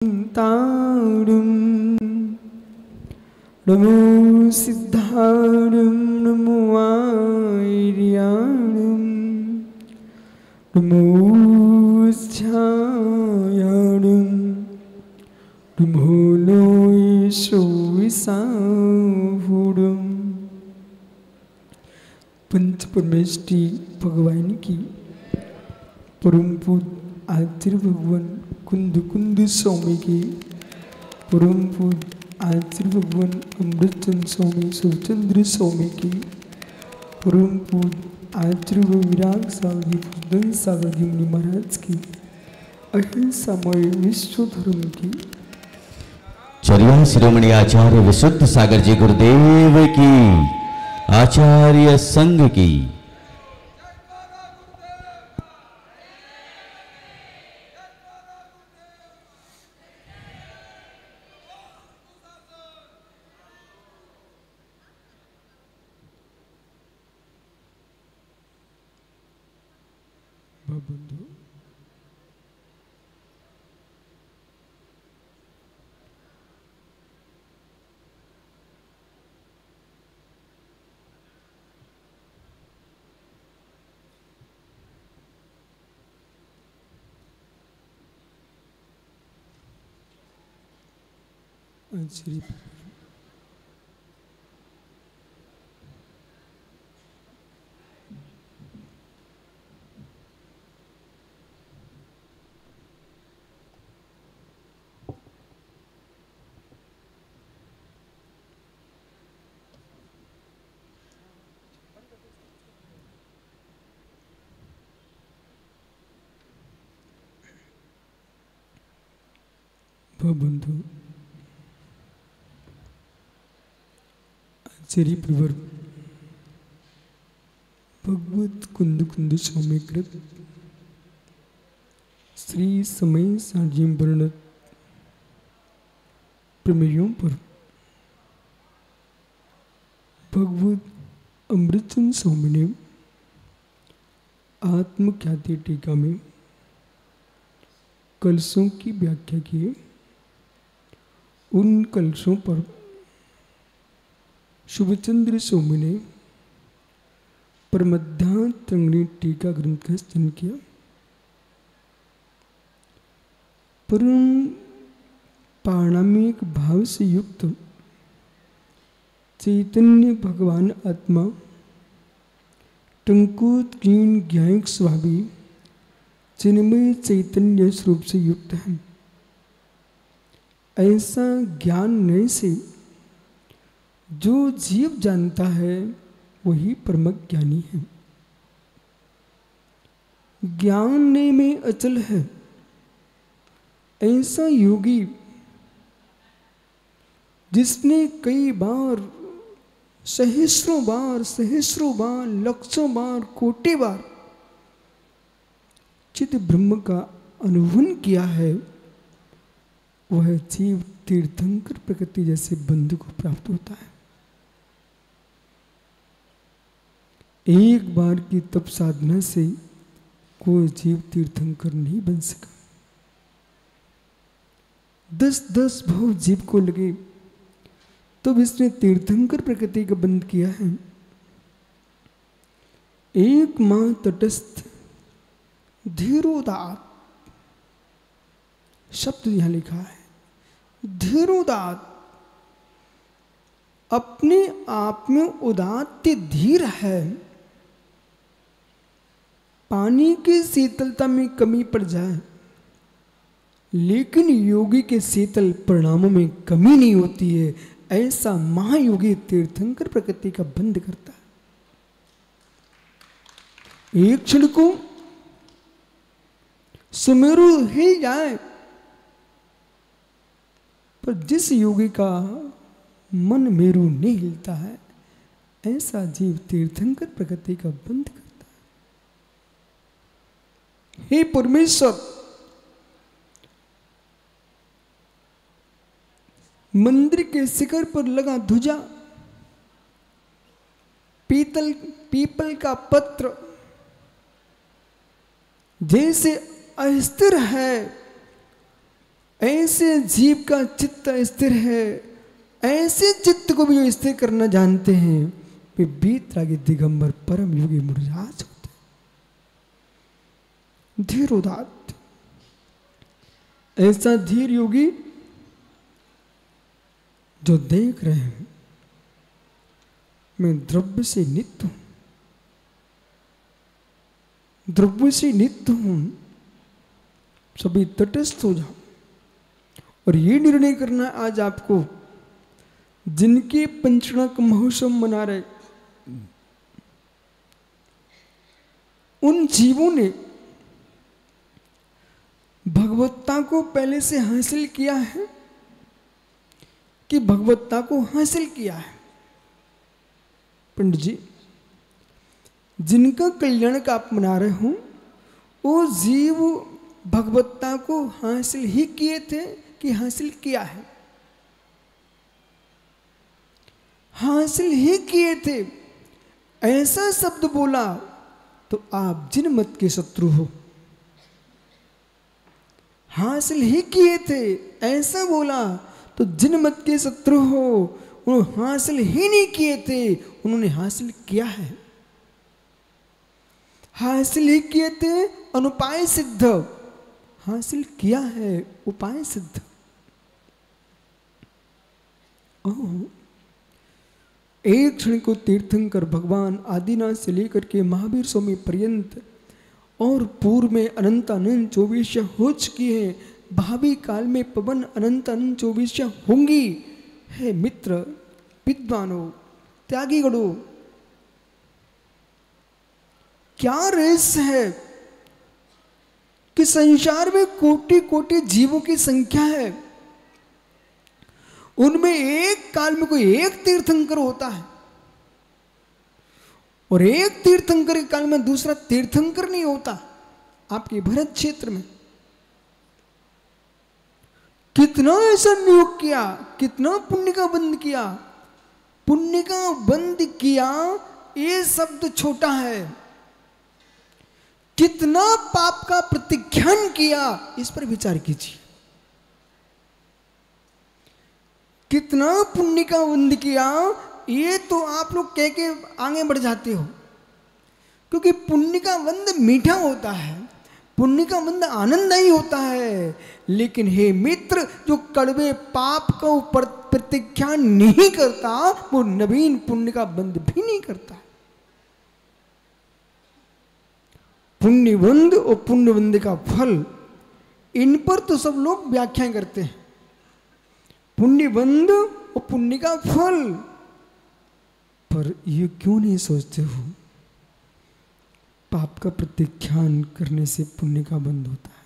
तारुं नमो सिद्धारुं नमो आर्याणं नमो छायाणं नमो लोयशोविसाहुडं। पंच परमेष्टि भगवान की परम पूज्य आचार्य भगवान कुंद कुंद स्वामी की परम पूज्य आचार्य भगवान अमृतचंद स्वामी सुरचंद्र स्वामी की परम पूज्य आचार्य विराग सागर जी भूषण सागर जी मुनि महाराज की अहिंसामय विश्व धर्म की चर्या शिरोमणि आचार्य विशुद्ध सागर जी गुरुदेव की आचार्य संघ की बंधु श्री बंधु आचार्य प्रवर भगवत कुंद कुंद स्वामी कृत श्री समय साजिम वर्णत प्रमेयों पर भगवत अमृतचंद स्वामी ने आत्मख्याति टीका में कलशों की व्याख्या की। उन कलशों पर शुभचंद्र स्वामी ने परमध्यात्मनि टीका ग्रंथ का रचन किया। परम पारणामिक भाव से युक्त चैतन्य भगवान आत्मा टंकोत कीर्ण ज्ञायक स्वामी चिन्मय चैतन्य स्वरूप से युक्त है। ऐसा ज्ञान से जो जीव जानता है वही परम ज्ञानी है। ज्ञान में अचल है ऐसा योगी जिसने कई बार सहस्रों बार लक्षों बार कोटि बार चित ब्रह्म का अनुभव किया है, वह जीव तीर्थंकर प्रकृति जैसे बंधु को प्राप्त होता है। एक बार की तप साधना से कोई जीव तीर्थंकर नहीं बन सका। 10 भाव जीव को लगे तो इसने तीर्थंकर प्रकृति का बंध किया है। एक मां तटस्थ धीरोदात शब्द यहां लिखा है। धीरोदात अपने आप में उदात्त धीर है। पानी की शीतलता में कमी पड़ जाए लेकिन योगी के शीतल परिणामों में कमी नहीं होती है। ऐसा महायोगी तीर्थंकर प्रकृति का बंध करता है। एक क्षण को सुमेरु हिल जाए पर जिस योगी का मन मेरु नहीं हिलता है ऐसा जीव तीर्थंकर प्रकृति का बंध करता है। हे परमेश्वर, मंदिर के शिखर पर लगा ध्वजा, पीपल का पत्र जैसे अस्थिर है ऐसे जीव का चित्त स्थिर है, ऐसे चित्त को भी जो स्थिर करना जानते हैं वे बीतरागी दिगंबर परम योगी मुनिराज होते। धीरोदात, ऐसा धीर योगी जो देख रहे हैं मैं द्रव्य से नित्य हूं, द्रव्य से नित्य हूं, सभी तटस्थ हो जाओ। और ये निर्णय करना आज आपको, जिनके पंचणक महोत्सव मना रहे उन जीवों ने भगवत्ता को पहले से हासिल किया है कि भगवत्ता को हासिल किया है। पंडित जी, जिनका कल्याण का आप मना रहे हो वो जीव भगवत्ता को हासिल ही किए थे कि हासिल किया है? हासिल ही किए थे। ऐसा शब्द बोला तो आप जिन मत के शत्रु हो। हासिल ही किए थे ऐसा बोला तो जिन मत के शत्रु हो। उन्होंने हासिल ही नहीं किए थे, उन्होंने हासिल किया है। हासिल ही किए थे अनुपाय सिद्ध, हासिल किया है उपाय सिद्ध। एक क्षण को तीर्थंकर भगवान आदिनाथ से लेकर के महावीर स्वामी पर्यंत और पूर्व में अनंत अनंत 24 हो चुकी है, भावी काल में पवन अनंत अनंत 24 होंगी। है मित्र, विद्वानों, त्यागीगणों, क्या रहस्य है कि संसार में कोटि कोटि जीवों की संख्या है, उनमें एक काल में कोई एक तीर्थंकर होता है और एक तीर्थंकर के काल में दूसरा तीर्थंकर नहीं होता। आपके भरत क्षेत्र में कितना ऐसा नियोग किया, कितना पुण्य का बंद किया। पुण्य का बंद किया ये शब्द छोटा है, कितना पाप का प्रतिख्यान किया इस पर विचार कीजिए। कितना पुण्य का बंद किया ये तो आप लोग कह के आगे बढ़ जाते हो, क्योंकि पुण्य का बंद मीठा होता है, पुण्य का बंद आनंददायी होता है। लेकिन हे मित्र, जो कड़वे पाप का प्रतिख्यान नहीं करता वो नवीन पुण्य का बंद भी नहीं करता। पुण्यबंध और पुण्यबंध का फल, इन पर तो सब लोग व्याख्या करते हैं। पुण्यबंध और पुण्य का फल, पर ये क्यों नहीं सोचते हो पाप का प्रतिख्यान करने से पुण्य का बंध होता है,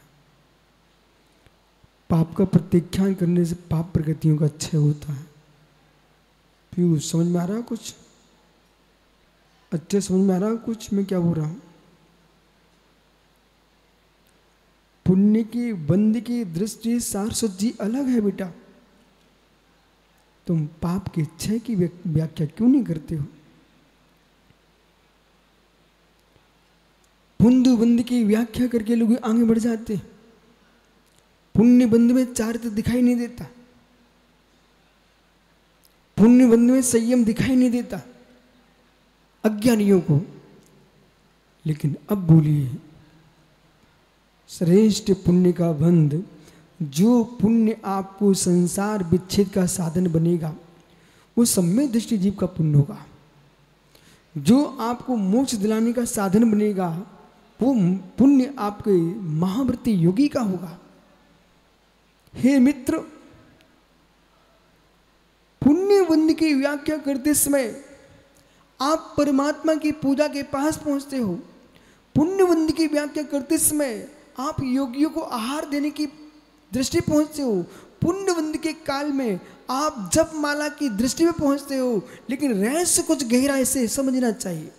पाप का प्रतिख्यान करने से पाप प्रगतियों का क्षय होता है। पीयूष, समझ में आ रहा है कुछ? अच्छे समझ में आ रहा है कुछ मैं क्या बोल रहा हूं? पुण्य की बंद की दृष्टि सारस्वत अलग है बेटा। तुम पाप के क्षय की व्याख्या क्यों नहीं करते हो? पुण्य बंद की व्याख्या करके लोग आगे बढ़ जाते। पुण्य बंद में चारित्र दिखाई नहीं देता, पुण्य बंद में संयम दिखाई नहीं देता अज्ञानियों को। लेकिन अब बोलिए, श्रेष्ठ पुण्य का बंध, जो पुण्य आपको संसार विच्छेद का साधन बनेगा वो सम्यक दृष्टि जीव का पुण्य होगा। जो आपको मोक्ष दिलाने का साधन बनेगा वो पुण्य आपके महाव्रती योगी का होगा। हे मित्र, पुण्य बंध की व्याख्या करते समय आप परमात्मा की पूजा के पास पहुंचते हो। पुण्य बंध की व्याख्या करते समय आप योगियों को आहार देने की दृष्टि पहुंचते हो। पुण्य बंध के काल में आप जप माला की दृष्टि में पहुंचते हो। लेकिन रहस्य कुछ गहराई से समझना चाहिए।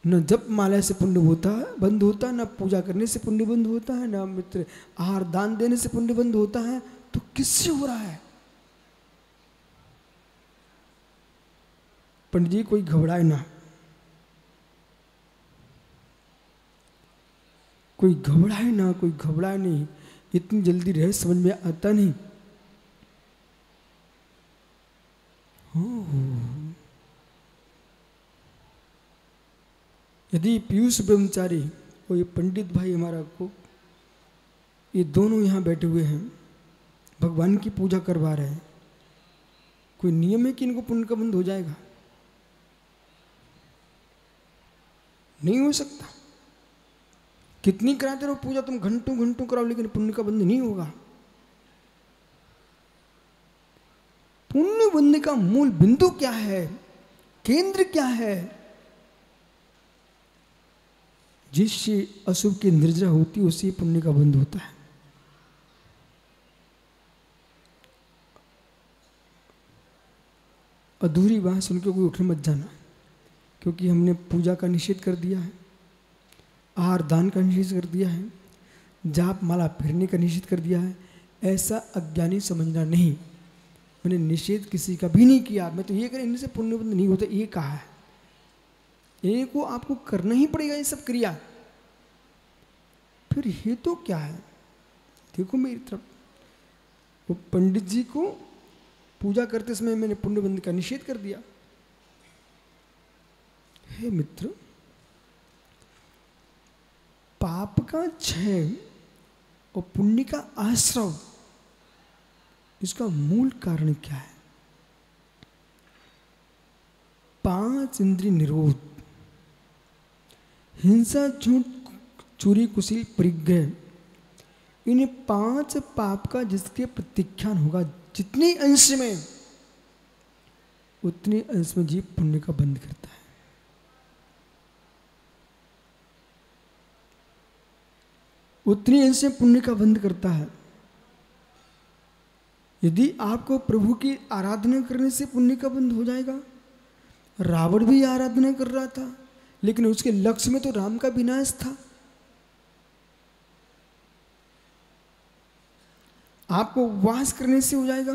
न जप माला से पुण्य होता है बंद होता है, न पूजा करने से पुण्य बंद होता है, न मित्र आहार दान देने से पुण्य बंद होता है। तो किससे हो रहा है? पंडित जी कोई घबराए ना। कोई घबराए ना, कोई घबराए नहीं, इतनी जल्दी रहस्य समझ में आता नहीं। यदि पीयूष ब्रह्मचारी और ये पंडित भाई हमारा को, ये दोनों यहाँ बैठे हुए हैं, भगवान की पूजा करवा रहे हैं, कोई नियम है कि इनको पुण्य का बंध हो जाएगा? नहीं हो सकता। कितनी कराते रहो पूजा, तुम घंटों घंटों कराओ, लेकिन पुण्य का बंध नहीं होगा। पुण्य बंध का मूल बिंदु क्या है, केंद्र क्या है? जिससे अशुभ की निर्जरा होती है उसी पुण्य का बंध होता है। अधूरी बात सुन के कोई उठने मत जाना, क्योंकि हमने पूजा का निषेध कर दिया है, आहार दान का निषेध कर दिया है, जाप माला फिरने का निषेध कर दिया है। ऐसा अज्ञानी समझना नहीं। मैंने निषेध किसी का भी नहीं किया। मैं तो ये करें इनसे पुण्य बंध नहीं होता, ये कहा है। ये को आपको करना ही पड़ेगा ये सब क्रिया। फिर ये तो क्या है, देखो मेरी तरफ, वो पंडित जी को पूजा करते समय मैंने पुण्य बंध का निषेध कर दिया। हे मित्र, पाप का क्षय और पुण्य का आश्रव, इसका मूल कारण क्या है? 5 इंद्रिय निरोध, हिंसा, झूठ, चोरी, कुशील, परिग्रह, इन 5 पाप का जिसके प्रत्याख्यान होगा, जितने अंश में, उतने अंश में जीव पुण्य का बंध करता है। उतनी अंश में पुण्य का बंध करता है। यदि आपको प्रभु की आराधना करने से पुण्य का बंध हो जाएगा, रावण भी आराधना कर रहा था, लेकिन उसके लक्ष्य में तो राम का विनाश था। आपको उपवास करने से हो जाएगा।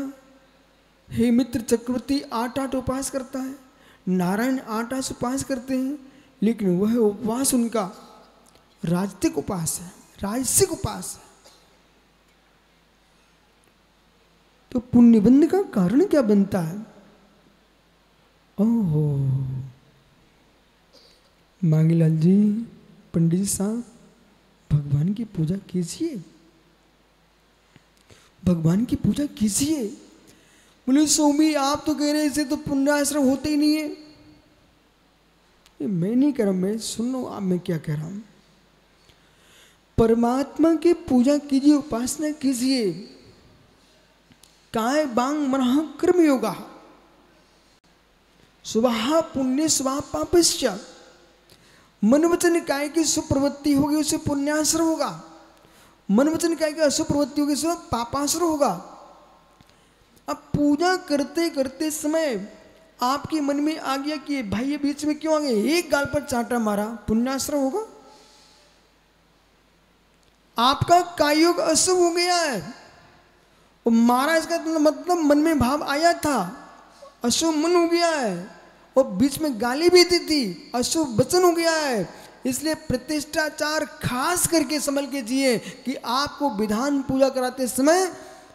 हे मित्र, चक्रवर्ती 8 उपवास करता है, नारायण 8 उपवास करते हैं, लेकिन वह उपवास उनका राजसिक उपवास है, राजसिक उपवास है। तो पुण्यबंध का कारण क्या बनता है? ओहो, मांगीलाल जी, पंडित जी साहब, भगवान की पूजा कीजिए, भगवान की पूजा कीजिए। बोले स्वामी आप तो कह रहे हैं इसे तो पुण्याश्रम होते ही नहीं है। ये मैं नहीं कह रहा, मैं सुन लो आप मैं क्या कह रहा हूं। परमात्मा की पूजा कीजिए, उपासना कीजिए। काय बांग मनः कर्म योगा, स्वभाव पुण्य स्वभाव पापश्च। मन वचन काय की सुप्रवृत्ति होगी उसे पुण्याश्रम होगा, मन वचन काय की अशुभ प्रवृत्ति होगी उसे पापाश्रम होगा। अब पूजा करते करते समय आपके मन में आ गया कि भाई ये बीच में क्यों आ गए, एक गाल पर चांटा मारा, पुण्याश्रम होगा। आपका कायोग अशुभ हो गया है, और मारा इसका मतलब मन में भाव आया था, अशुभ मन हो गया है, और बीच में गाली भी दी थी, अशुभ वचन हो गया है। इसलिए प्रतिष्ठाचार खास करके संभल के जिए कि आपको विधान पूजा कराते समय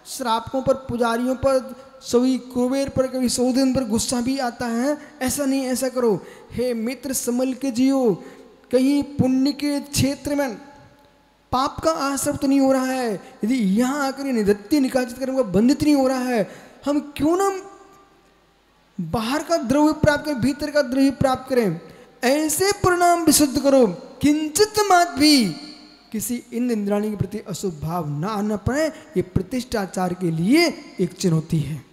श्रापकों पर, पुजारियों पर, सभी कुबेर पर, कभी सौदन पर गुस्सा भी आता है। ऐसा नहीं, ऐसा करो। हे मित्र, संभल के जियो। कहीं पुण्य के क्षेत्र में पाप का आश्रव तो नहीं हो रहा है। यदि यहाँ आकर निवृत्ति निकासित करने का बंधित नहीं हो रहा है, हम क्यों ना बाहर का द्रव्य प्राप्त करें, भीतर का द्रव्य प्राप्त करें। ऐसे परिणाम विशुद्ध करो, किंचित मात्र भी किसी इंद्राणी के प्रति अशुभ भाव ना आना पड़े। ये प्रतिष्ठाचार के लिए एक चुनौती है।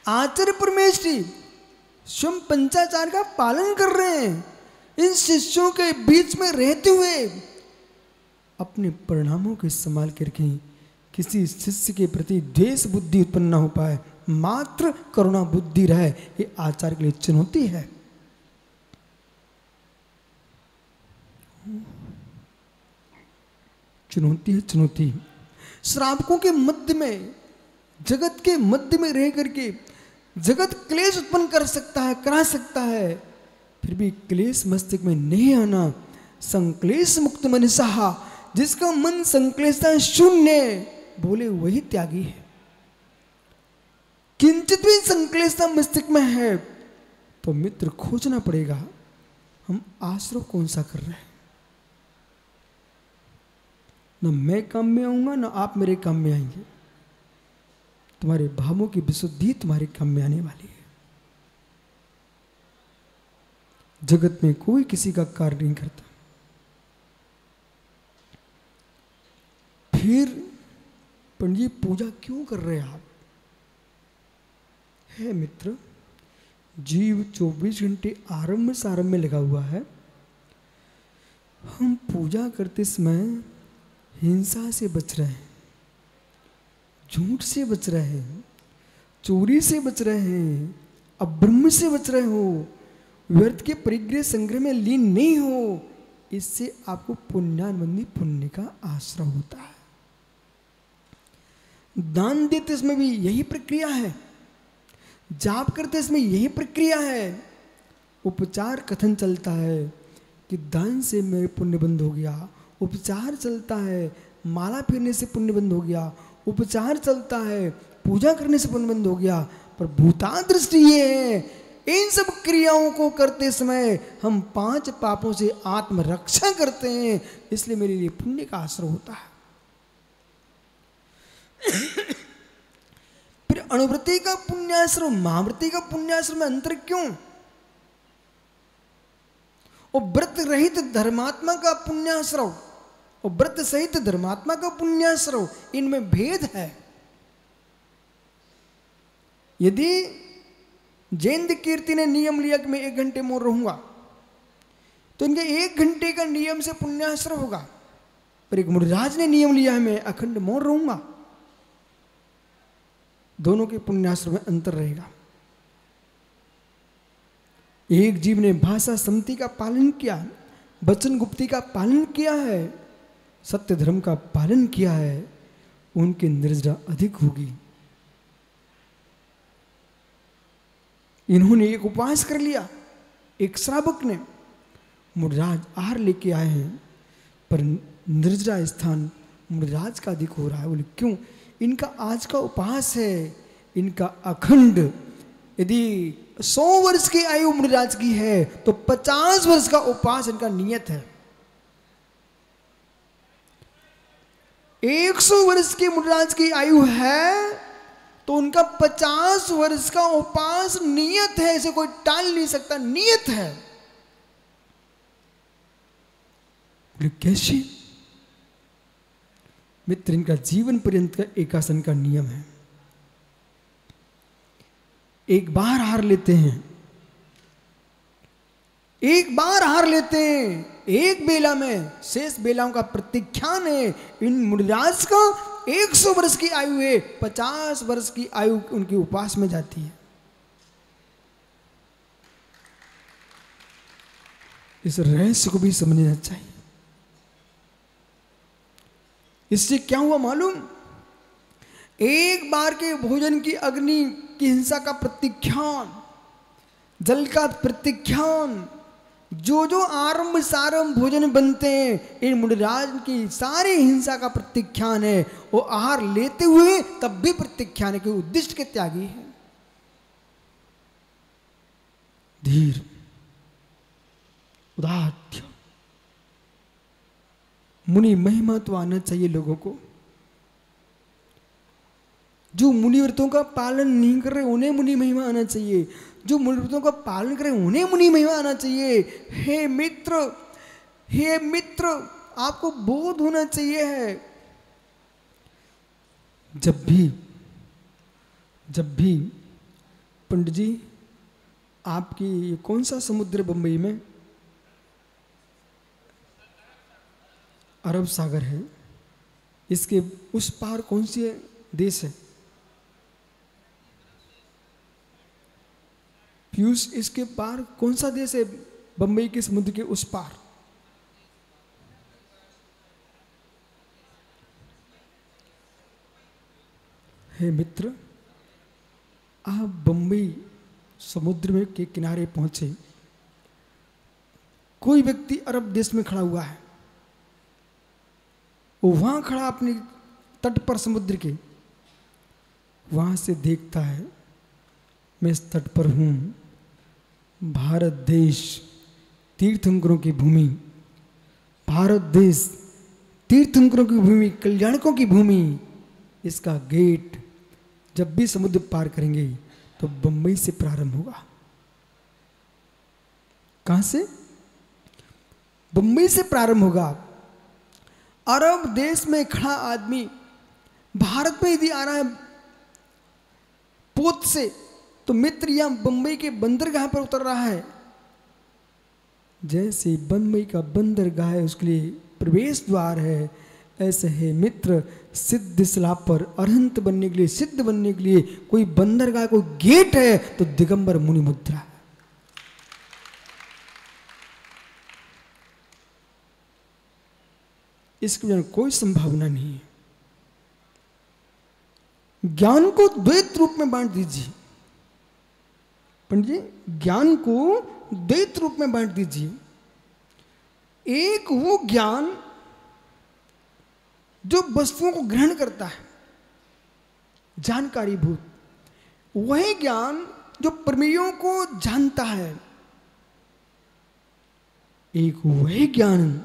आचार्य परमेश्वरी स्वयं पंचाचार का पालन कर रहे हैं। इन शिष्यों के बीच में रहते हुए अपने परिणामों के संभाल कर रखें। किसी शिष्य के प्रति द्वेष बुद्धि उत्पन्न न हो पाए, मात्र करुणा बुद्धि रहे। ये आचार्य के लिए चुनौती है। चुनौती है, चुनौती। श्रावकों के मध्य में, जगत के मध्य में रह करके जगत क्लेश उत्पन्न कर सकता है, करा सकता है। फिर भी क्लेश मस्तिष्क में नहीं आना। संक्लेश मुक्त मन सहा, जिसका मन संक्लेशता शून्य, बोले वही त्यागी है। किंचित भी संक्लेशता मस्तिष्क में है तो मित्र खोजना पड़ेगा, हम आश्रय कौन सा कर रहे हैं। न मैं काम में आऊंगा, न आप मेरे काम में आएंगे। तुम्हारे भावों की विशुद्धि तुम्हारे काम में आने वाली है। जगत में कोई किसी का कार्य नहीं करता। फिर पंडित जी पूजा क्यों कर रहे हैं आप? है मित्र, जीव 24 घंटे आरंभ सारंभ में लगा हुआ है। हम पूजा करते समय हिंसा से बच रहे हैं, झूठ से बच रहे हैं, चोरी से बच रहे हैं, अब्रह्म से बच रहे हो, व्यर्थ के परिग्रह संग्रह में लीन नहीं हो। इससे आपको पुण्यानुबंधी पुण्य का आश्रय होता है। दान देते इसमें भी यही प्रक्रिया है, जाप करते इसमें यही प्रक्रिया है। उपचार कथन चलता है कि दान से मेरे पुण्य बंद हो गया, उपचार चलता है माला फेरने से पुण्य बंद हो गया, उपचार चलता है पूजा करने से पुण्य बंद हो गया। पर भूता दृष्टि ये है, इन सब क्रियाओं को करते समय हम 5 पापों से आत्मरक्षा करते हैं, इसलिए मेरे लिए पुण्य का आश्रय होता है। फिर अनुवृत्ति का पुण्याश्रय, महावृत्ति का पुण्याश्रय में अंतर क्यों? और व्रत रहित धर्मात्मा का पुण्याश्रय और व्रत सहित धर्मात्मा का पुण्याश्रय, इनमें भेद है। यदि जयंत कीर्ति ने नियम लिया कि मैं 1 घंटे मौन रहूंगा, तो इनके 1 घंटे का नियम से पुण्याश्रय होगा। पर एक मुनिराज ने नियम लिया है मैं अखंड मौन रहूंगा, दोनों के पुण्याश्रय में अंतर रहेगा। एक जीव ने भाषा सम्मति का पालन किया, वचन गुप्ती का पालन किया है, सत्य धर्म का पालन किया है, उनकी निर्जरा अधिक होगी। इन्होंने एक उपवास कर लिया, एक श्रावक ने, मुनिराज आहार लेके आए हैं, पर निर्जरा स्थान मुनिराज का अधिक हो रहा है। बोले क्यों? इनका आज का उपवास है, इनका अखंड। यदि 100 वर्ष की आयु मुनिराज की है तो 50 वर्ष का उपवास इनका नियत है। 100 वर्ष की मुनिराज की आयु है तो उनका 50 वर्ष का उपवास नियत है, इसे कोई टाल नहीं सकता, नियत है। कैसे? मित्र, इनका जीवन पर्यंत का एकासन का नियम है। एक बार हार लेते हैं, एक बार हार लेते हैं, एक बेला में शेष बेलाओं का प्रत्याख्यान है। इन मुनिराज का 100 वर्ष की आयु है, 50 वर्ष की आयु उनकी उपवास में जाती है। इस रहस्य को भी समझना चाहिए। इससे क्या हुआ मालूम? एक बार के भोजन की अग्नि की हिंसा का प्रत्याख्यान, जल का प्रत्याख्यान, जो जो आरंभ सारंभ भोजन बनते हैं, इन मुनिराज की सारी हिंसा का प्रत्याख्यान है। वो आहार लेते हुए तब भी प्रत्याख्यान है कि उद्दिष्ट के त्यागी है। धीर, उदात्य, मुनि महिमा तो आना चाहिए लोगों को। जो मुनि व्रतों का पालन नहीं कर रहे उन्हें मुनि महिमा आना चाहिए, जो मुनि व्रतों का पालन करें उन्हें मुनि महिमा आना चाहिए। हे मित्र, हे मित्र, आपको बोध होना चाहिए है। जब भी पंडित जी, आपकी कौन सा समुद्र बंबई में? अरब सागर है। इसके उस पार कौन सी देश है? पीयूष, इसके पार कौन सा देश है? बंबई के समुद्र के उस पार। हे मित्र, आप बंबई समुद्र में के किनारे पहुंचे कोई व्यक्ति अरब देश में खड़ा हुआ है, वो वहां खड़ा अपने तट पर समुद्र के, वहां से देखता है मैं इस तट पर हूं, भारत देश तीर्थंकरों की भूमि, भारत देश तीर्थंकरों की भूमि, कल्याणकों की भूमि, इसका गेट जब भी समुद्र पार करेंगे तो बंबई से प्रारंभ होगा। कहां से? बंबई से प्रारंभ होगा। अरब देश में खड़ा आदमी भारत में यदि आ रहा है पोत से, तो मित्र या बंबई के बंदरगाह पर उतर रहा है। जैसे बंबई का बंदरगाह है उसके लिए प्रवेश द्वार है, ऐसे है मित्र सिद्ध सलाह पर अरहंत बनने के लिए, सिद्ध बनने के लिए कोई बंदरगाह, कोई गेट है तो दिगंबर मुनि मुद्रा है। इसके बिना कोई संभावना नहीं है। ज्ञान को द्वैत रूप में बांट दीजिए पंडित जी, ज्ञान को द्वैत रूप में बांट दीजिए। एक वो ज्ञान जो वस्तुओं को ग्रहण करता है, जानकारी भूत, वही ज्ञान जो प्रमेयों को जानता है। एक वही ज्ञान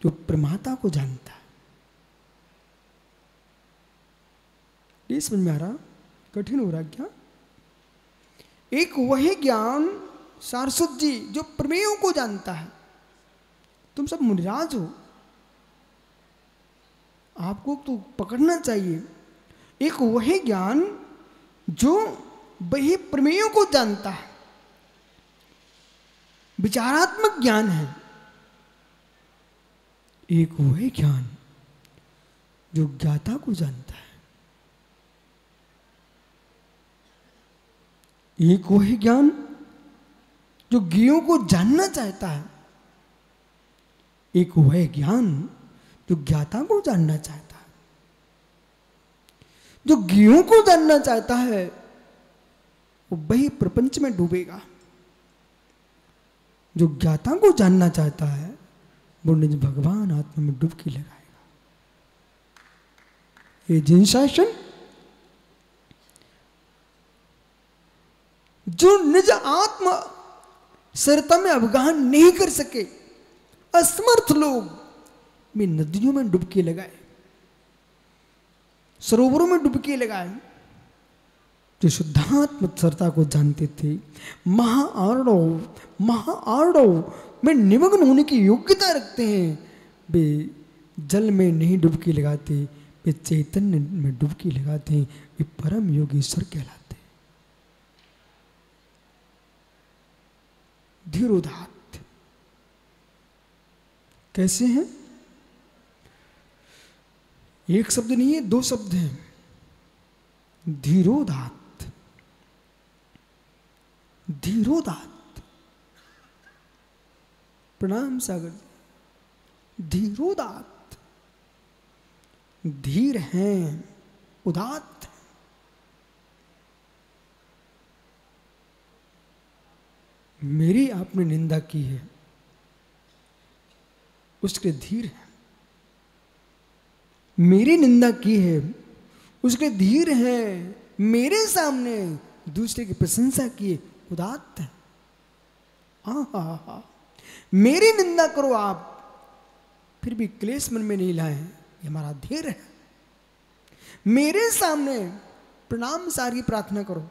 जो प्रमाता को जानता है। ये समझ में आ रहा? कठिन हो रहा क्या? एक वही ज्ञान सारस्वत जी जो प्रमेयों को जानता है। तुम सब मुनिराज हो, आपको तो पकड़ना चाहिए। एक वही ज्ञान जो वही प्रमेयों को जानता है, विचारात्मक ज्ञान है। एक वही ज्ञान जो ज्ञाता को जानता है। एक वही ज्ञान जो ज्ञेयों को जानना चाहता है। एक वही ज्ञान जो ज्ञाता को जानना चाहता है। जो ज्ञेयों को जानना चाहता है वो वही प्रपंच में डूबेगा। जो ज्ञाता को जानना चाहता है वो निज भगवान आत्मा में डुबकी लगाएगा। ये जिन शासन जो निज आत्मा सरता में अवगाहन नहीं कर सके, असमर्थ लोग भी नदियों में डुबकी लगाए, सरोवरों में डुबकी लगाए। जो शुद्धात्म सरता को जानते थे, महाआर्णव में निमग्न होने की योग्यता रखते हैं, वे जल में नहीं डुबकी लगाते, वे चैतन्य में डुबकी लगाते हैं। वे परम योगेश्वर कहलाते हैं। धीरोदात्त कैसे हैं? एक शब्द नहीं है, दो शब्द हैं। धीरोदात्त, धीरोदात्त। प्रणाम सागर। धीरोदात्त, धीर हैं, उदात्त। मेरी आपने निंदा की है, उसके धीर है। मेरी निंदा की है, उसके धीर है। मेरे सामने दूसरे की प्रशंसा की, उदात्त है। हा। मेरी निंदा करो आप, फिर भी क्लेश मन में नहीं लाए, ये हमारा धीर है। मेरे सामने प्रणाम सार की प्रार्थना करो,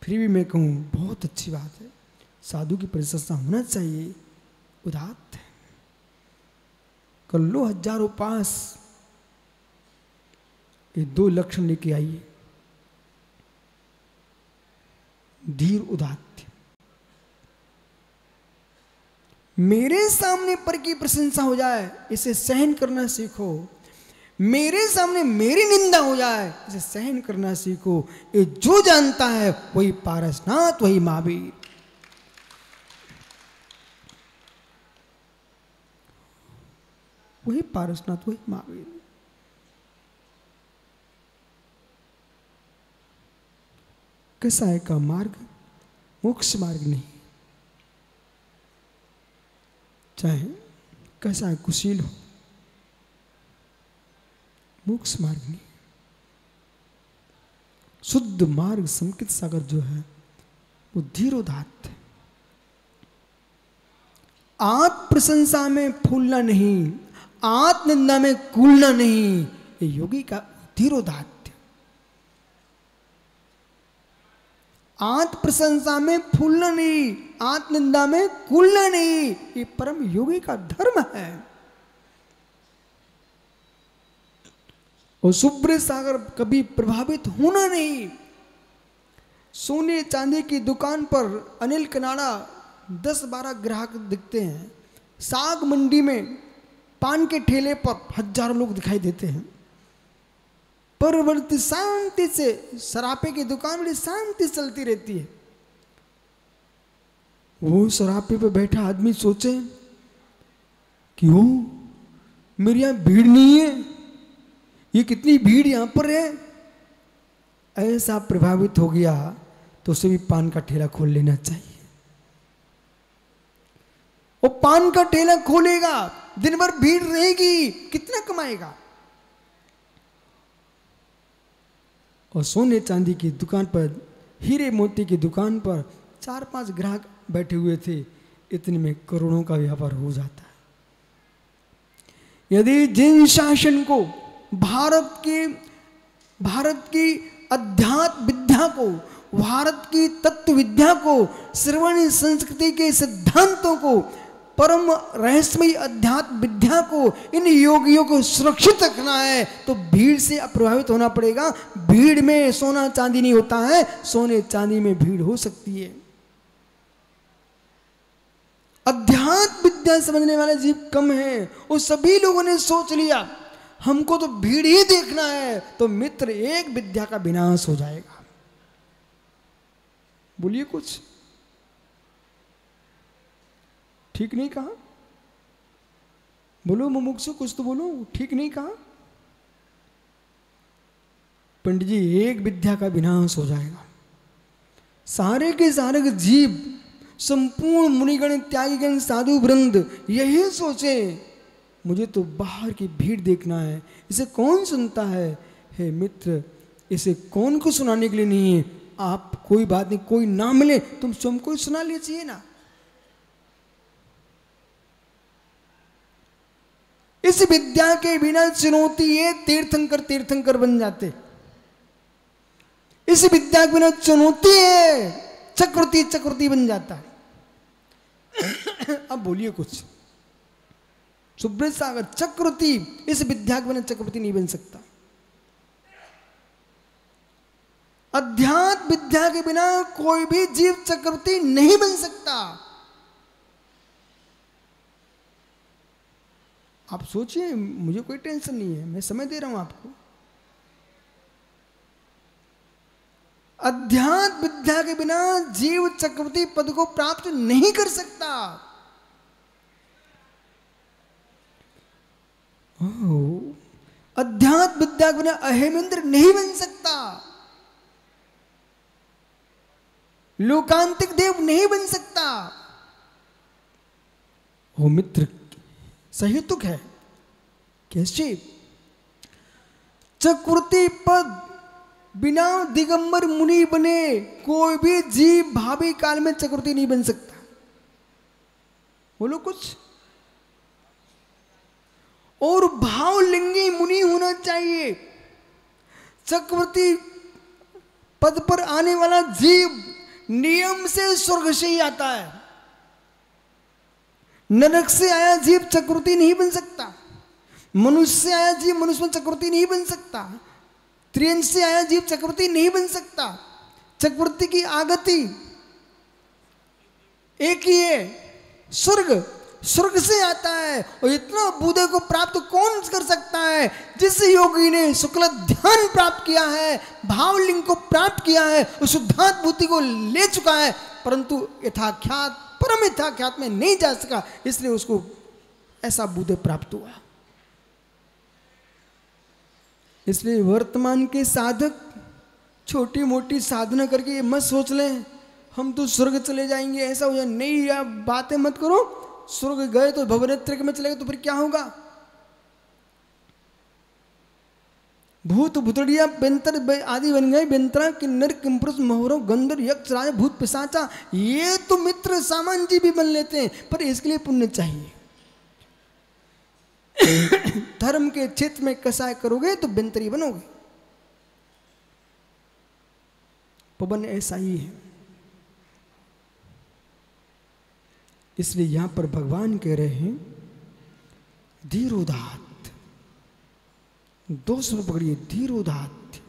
फिर भी मैं कहूं बहुत अच्छी बात है, साधु की प्रशंसा होना चाहिए, उदात्त है। कर लो हजारों पास, ये दो लक्षण लेके आइए, धीर उदात्त। मेरे सामने पर की प्रशंसा हो जाए, इसे सहन करना सीखो। मेरे सामने मेरी निंदा हो जाए, इसे सहन करना सीखो। ये जो जानता है वही पारसनाथ, वही महावीर। वही पारसनाथ, वही महावीर। कसाय का मार्ग मोक्ष मार्ग नहीं। चाहे कैसा कुशील हो, मोक्ष मार्ग नहीं। शुद्ध मार्ग संकित सागर जो है वो धीरोदात्त है। आत्म प्रशंसा में फूलना नहीं, आत्म निंदा में कूलना नहीं, ये योगी का धीरोदात्त। आत्म प्रशंसा में फूलना नहीं, आत्म निंदा में कूलना नहीं, ये परम योगी का धर्म है। और शुभ्र सागर कभी प्रभावित होना नहीं। सोने चांदी की दुकान पर अनिल कनाडा 10-12 ग्राहक दिखते हैं। साग मंडी में पान के ठेले पर हजारों लोग दिखाई देते हैं। परवर्ती शांति से सरापे की दुकान बड़ी शांति चलती रहती है। वो सरापे पे बैठा आदमी सोचे कि वो मेरे यहां भीड़ नहीं है, ये कितनी भीड़ यहां पर है, ऐसा प्रभावित हो गया तो उसे भी पान का ठेला खोल लेना चाहिए। वो पान का ठेला खोलेगा, दिन भर भीड़ रहेगी, कितना कमाएगा। और सोने चांदी की दुकान पर, हीरे मोती की दुकान पर 4-5 ग्राहक बैठे हुए थे, इतने में करोड़ों का व्यापार हो जाता है। यदि जिन शासन को भारत की अध्यात्म विद्या को, भारत की तत्व विद्या को, श्रवण संस्कृति के सिद्धांतों को, परम रहस्यमयी अध्यात्म विद्या को, इन योगियों को सुरक्षित रखना है तो भीड़ से अप्रभावित होना पड़ेगा। भीड़ में सोना चांदी नहीं होता है, सोने चांदी में भीड़ हो सकती है। अध्यात्म विद्या समझने वाले जीव कम हैं। वो सभी लोगों ने सोच लिया हमको तो भीड़ ही देखना है, तो मित्र एक विद्या का विनाश हो जाएगा। बोलिए कुछ ठीक नहीं कहा? बोलो मुमुक्षु, कुछ तो बोलो, ठीक नहीं कहा? पंडित जी, एक विद्या का विनाश हो जाएगा। सारे के सारे जीव, संपूर्ण मुनिगण, त्यागीगण, साधु वृंद यही सोचे मुझे तो बाहर की भीड़ देखना है, इसे कौन सुनता है? हे मित्र, इसे कौन को सुनाने के लिए नहीं है। आप कोई बात नहीं, कोई ना मिले तुम स्वयं को सुना ले चाहिए ना। इस विद्या के बिना चुनौती ये तीर्थंकर बन जाते। इस विद्या के बिना चुनौती है चक्रवर्ती बन जाता है। अब बोलिए कुछ। सुब्रत सागर चक्रवर्ती, इस विद्या के बिना चक्रवर्ती नहीं बन सकता। अध्यात्म विद्या के बिना कोई भी जीव चक्रवर्ती नहीं बन सकता। आप सोचिए, मुझे कोई टेंशन नहीं है, मैं समय दे रहा हूं आपको। अध्यात्म विद्या के बिना जीव चक्रवर्ती पद को प्राप्त नहीं कर सकता। अध्यात्म विद्या के बिना अहेमेंद्र नहीं बन सकता। लोकांतिक देव नहीं बन सकता। ओ मित्र, सहेतुक है। कैसे? चक्रवर्ती पद बिना दिगंबर मुनि बने कोई भी जीव भावी काल में चक्रवर्ती नहीं बन सकता। बोलो कुछ। और भावलिंगी मुनि होना चाहिए। चक्रवर्ती पद पर आने वाला जीव नियम से स्वर्ग से ही आता है। नरक से आया जीव चक्रवर्ती नहीं बन सकता। मनुष्य से आया जीव मनुष्य में चक्रवर्ती नहीं बन सकता। त्रियंश से आया जीव चक्रवर्ती नहीं बन सकता। चक्रवर्ती की आगति एक ही है, स्वर्ग से आता है। और इतना बुद्धे को प्राप्त कौन कर सकता है? जिस योगी ने शुक्ल ध्यान प्राप्त किया है, भावलिंग को प्राप्त किया है, उस शुद्धात्म बुद्धि को ले चुका है, परंतु यथाख्यात परम यथाख्यात में नहीं जा सका, इसलिए उसको ऐसा बुद्धि प्राप्त हुआ। इसलिए वर्तमान के साधक छोटी मोटी साधना करके ये मत सोच लें हम तो स्वर्ग चले जाएंगे, ऐसा हो जाए। नहीं, आप बातें मत करो। स्वर्ग गए तो भवनेत्र में चले गए तो फिर क्या होगा? भूत भूतड़िया बेंतर आदि बन गए, बेंतरा किन्नर किमपुरुष मोहरो गंधर्व यक्ष राज भूत पिशाचा, ये तो मित्र सामान्य जी भी बन लेते हैं, पर इसके लिए पुण्य चाहिए। धर्म के क्षेत्र में कसाय करोगे तो बेंतरी बनोगे। पवन ऐसा ही है। इसलिए यहां पर भगवान कह रहे हैं धीरोदात, दो शब्द पकड़िए, धीरोदात,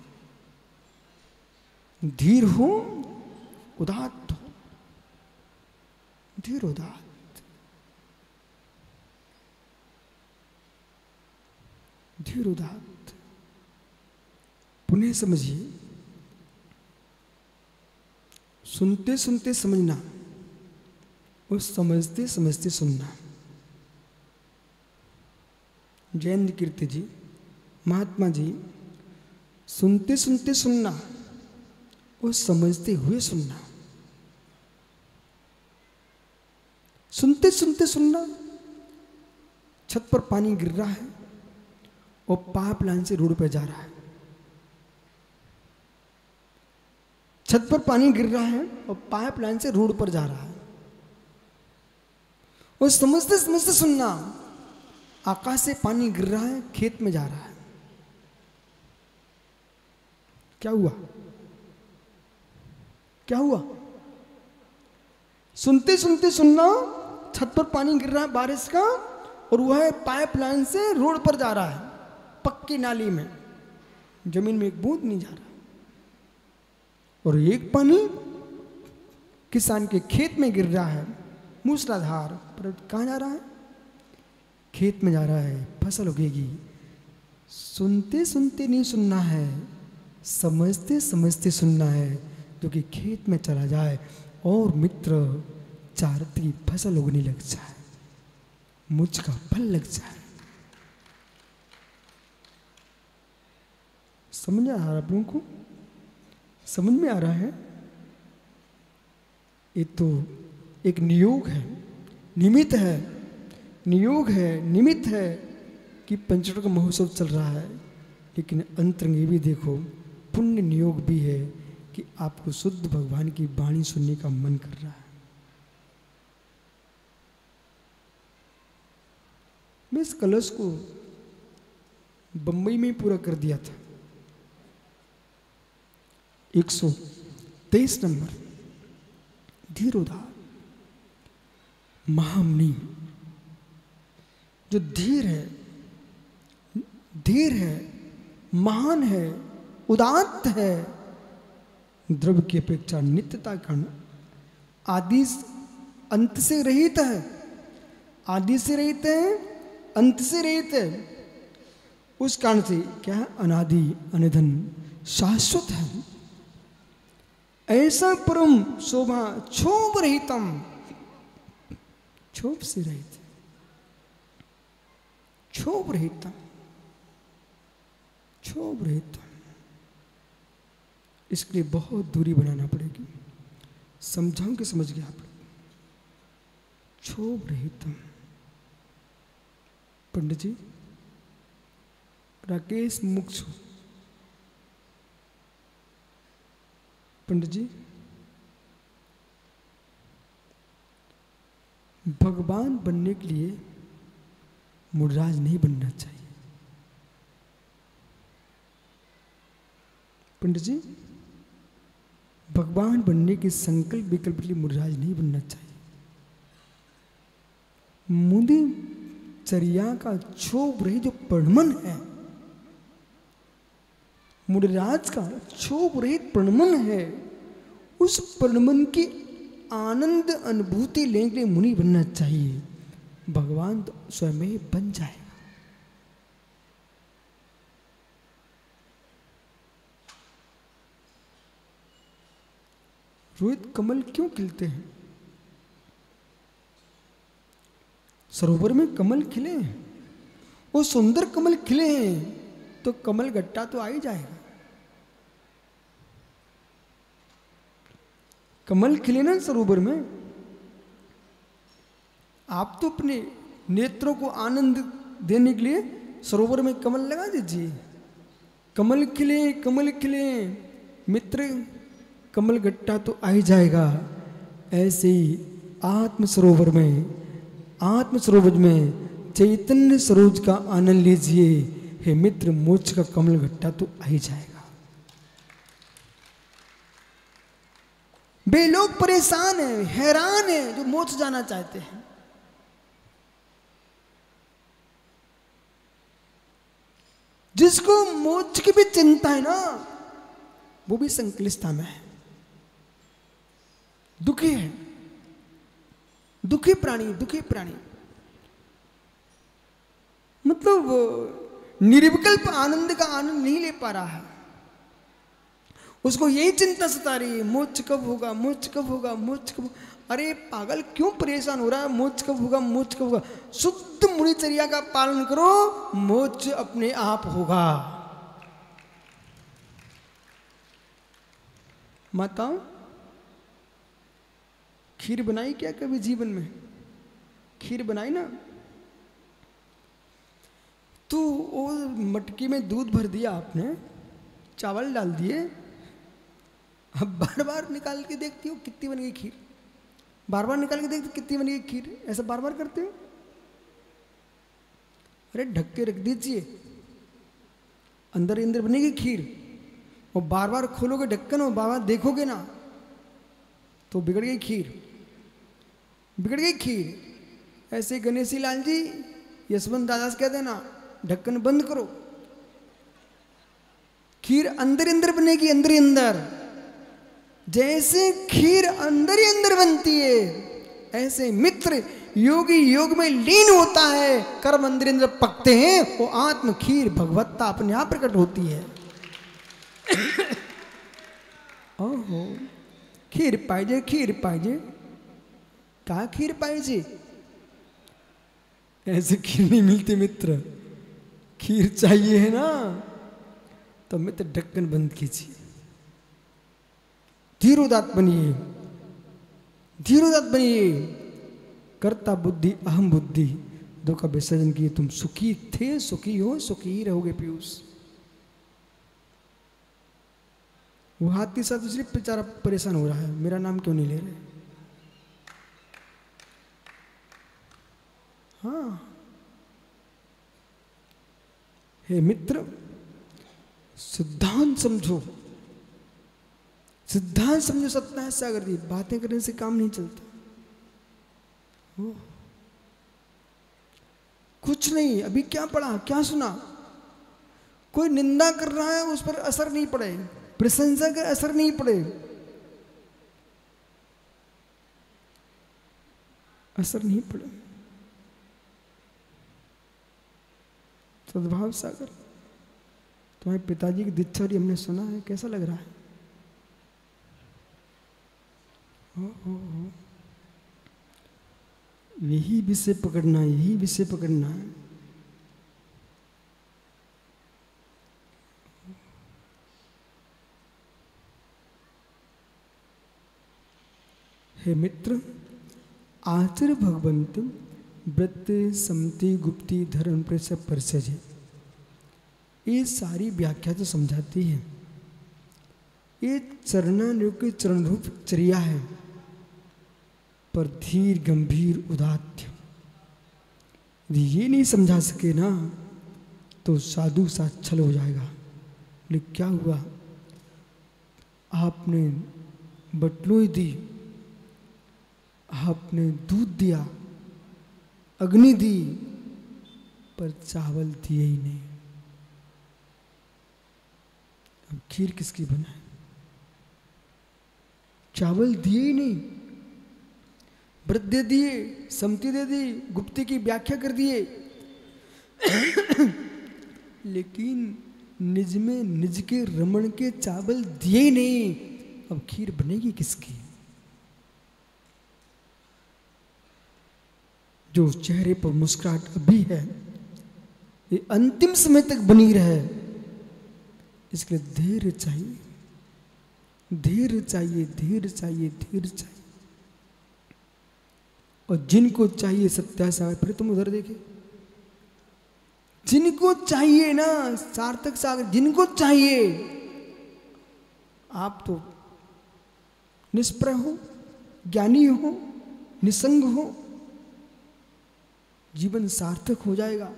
धीर हो उदात्त हो, धीरोदात, धीरोदात। पुनः समझिए, सुनते सुनते समझना और समझते समझते सुनना। जयेंद्र कीर्ति जी, महात्मा जी, सुनते सुनते सुनना और समझते हुए सुनना। सुनते सुनते सुनना, छत पर पानी गिर रहा है और पाइप लाइन से रोड पर जा रहा है। छत पर पानी गिर रहा है और पाइप लाइन से रोड पर जा रहा है। और समझते समझते सुनना, आकाश से पानी गिर रहा है, खेत में जा रहा है। क्या हुआ? क्या हुआ? सुनते सुनते सुनना, छत पर पानी गिर रहा है बारिश का और वह पाइप लाइन से रोड पर जा रहा है, पक्की नाली में, जमीन में एक बूंद नहीं जा रहा। और एक पानी किसान के खेत में गिर रहा है मूसलाधार, पर कहाँ जा रहा है? खेत में जा रहा है, फसल उगेगी। सुनते सुनते नहीं सुनना है, समझते समझते सुनना है, जो कि खेत में चला जाए और मित्र चारती की फसल उगने लग जाए, मुझ का फल लग जाए। समझ आ रहा है आप लोगों को? समझ में आ रहा है? ये तो एक नियोग है, निमित्त है, नियोग है, निमित्त है कि पंचवटी का महोत्सव चल रहा है, लेकिन अंतरंग ये भी देखो, पुण्य नियोग भी है कि आपको शुद्ध भगवान की वाणी सुनने का मन कर रहा है। मैं इस कलश को बंबई में पूरा कर दिया था, 123 नंबर, धीरोदात। महामुनि जो धीर है, धीर है, महान है, उदात्त है, द्रव्य की अपेक्षा नित्यता का आदि अंत से रहित है, आदि से रहित है, अंत से रहित है। उस कारण से क्या है? अनादि अनिधन शाश्वत है। ऐसा परम शोभा क्षोभ रहितम, क्षोभ से रहित, क्षोभ रहितम, क्षोभ रहितम। इसके लिए बहुत दूरी बनाना पड़ेगी। समझाऊं कि समझ गया आप लोग? क्षोभ रहितम। पंडित जी, राकेश मुक्ष, पंडित जी, भगवान बनने के लिए मुर्राज नहीं बनना चाहिए। पंडित जी, भगवान बनने के संकल्प विकल्प के लिए मुर्राज नहीं बनना चाहिए। मुनि चर्या का क्षोभ रहित जो प्रणमन है, मुनिराज का क्षोभ रहित प्रणमन है, उस प्रणमन की आनंद अनुभूति लेने के लिए मुनि बनना चाहिए। भगवान तो स्वयं ही बन जाएगा। रोहित, कमल क्यों खिलते हैं? सरोवर में कमल खिले हैं, वो सुंदर कमल खिले हैं तो कमल गट्टा तो आ ही जाएगा। कमल खिले ना सरोवर में, आप तो अपने नेत्रों को आनंद देने के लिए सरोवर में कमल लगा दीजिए। कमल खिले मित्र, कमल गट्टा तो आ ही जाएगा। ऐसे ही आत्म सरोवर में चैतन्य सरोज का आनंद लीजिए। हे मित्र, मोक्ष का कमल गट्टा तो आ ही जाएगा। वे लोग परेशान हैं, हैरान हैं जो मोक्ष जाना चाहते हैं। जिसको मोक्ष की भी चिंता है ना, वो भी संक्लिष्टता में है, दुखी है, दुखी प्राणी मतलब निर्विकल्प आनंद का आनंद नहीं ले पा रहा है। उसको यही चिंता सता रही है, मोक्ष कब होगा। अरे पागल, क्यों परेशान हो रहा है? मोक्ष कब होगा। शुद्ध मुनिचर्या का पालन करो, मोक्ष अपने आप होगा। माताओं, खीर बनाई क्या कभी जीवन में? खीर बनाई ना, तो वो मटकी में दूध भर दिया आपने, चावल डाल दिए, अब बार बार निकाल के देखती हो कितनी बन गई खीर, बार बार निकाल के देखती कितनी बन गई खीर, ऐसा बार बार करते हो? अरे ढक के रख दीजिए, अंदर अंदर बनेगी खीर। और बार बार खोलोगे ढक्कन और बार बार देखोगे ना, तो बिगड़ गई खीर। ऐसे गणेशी लाल जी, यशवंत दादा से कह देना, ढक्कन बंद करो, खीर अंदर अंदर बनेगी, अंदर। जैसे खीर अंदर ही अंदर बनती है, ऐसे मित्र योगी योग में लीन होता है, कर्म अंदर अंदर पकते हैं, वो आत्म खीर भगवत्ता अपने आप प्रकट होती है। ओहो, खीर पाहिजे, का खीर पाहिजे? ऐसे खीर नहीं मिलती मित्र, खीर चाहिए है ना, तो मित्र ढक्कन बंद कीजिए, धीरोदात बनिए, कर्ता बुद्धि अहम बुद्धि दो का विसर्जन किए। तुम सुखी थे, सुखी हो, सुखी ही रहोगे पीयूष। वो हाथी साथ इसलिए बेचारा परेशान हो रहा है, मेरा नाम क्यों नहीं ले रहे? हाँ, हे मित्र, सिद्धांत समझो, सत्य सागर जी, बातें करने से काम नहीं चलता। कुछ नहीं, अभी क्या पढ़ा, क्या सुना, कोई निंदा कर रहा है उस पर असर नहीं पड़े, प्रशंसा का असर नहीं पड़े, सद्भाव सागर, तुम्हारे पिताजी की दीक्षा हमने सुना है, कैसा लग रहा है? यही विषय पकड़ना है। हे मित्र, आचर भगवंत व्रत समति गुप्ति धर्म परिचय, ये सारी व्याख्या तो समझाती है। ये चरणानुग की चरण रूप चर्या है, पर धीर गंभीर उदात्य। यदि ये नहीं समझा सके ना, तो साधु सा छल हो जाएगा। लेकिन क्या हुआ, आपने बटलोई दी, आपने दूध दिया, अग्नि दी, पर चावल दिए ही नहीं। अब खीर किसकी बनाए? चावल दिए ही नहीं, व्रत दे दिए, सम्मति दे दी, गुप्ती की व्याख्या कर दिए, लेकिन निज में निज के रमण के चावल दिए ही नहीं। अब खीर बनेगी किसकी? जो चेहरे पर मुस्कुराहट अभी है, ये अंतिम समय तक बनी रहे, इसके लिए धैर्य चाहिए। और जिनको चाहिए सत्या सागर, फिर तुम उधर देखे, जिनको चाहिए ना सार्थक सागर, जिनको चाहिए, आप तो निष्प्रय हो, ज्ञानी हो, निसंग हो, जीवन सार्थक हो जाएगा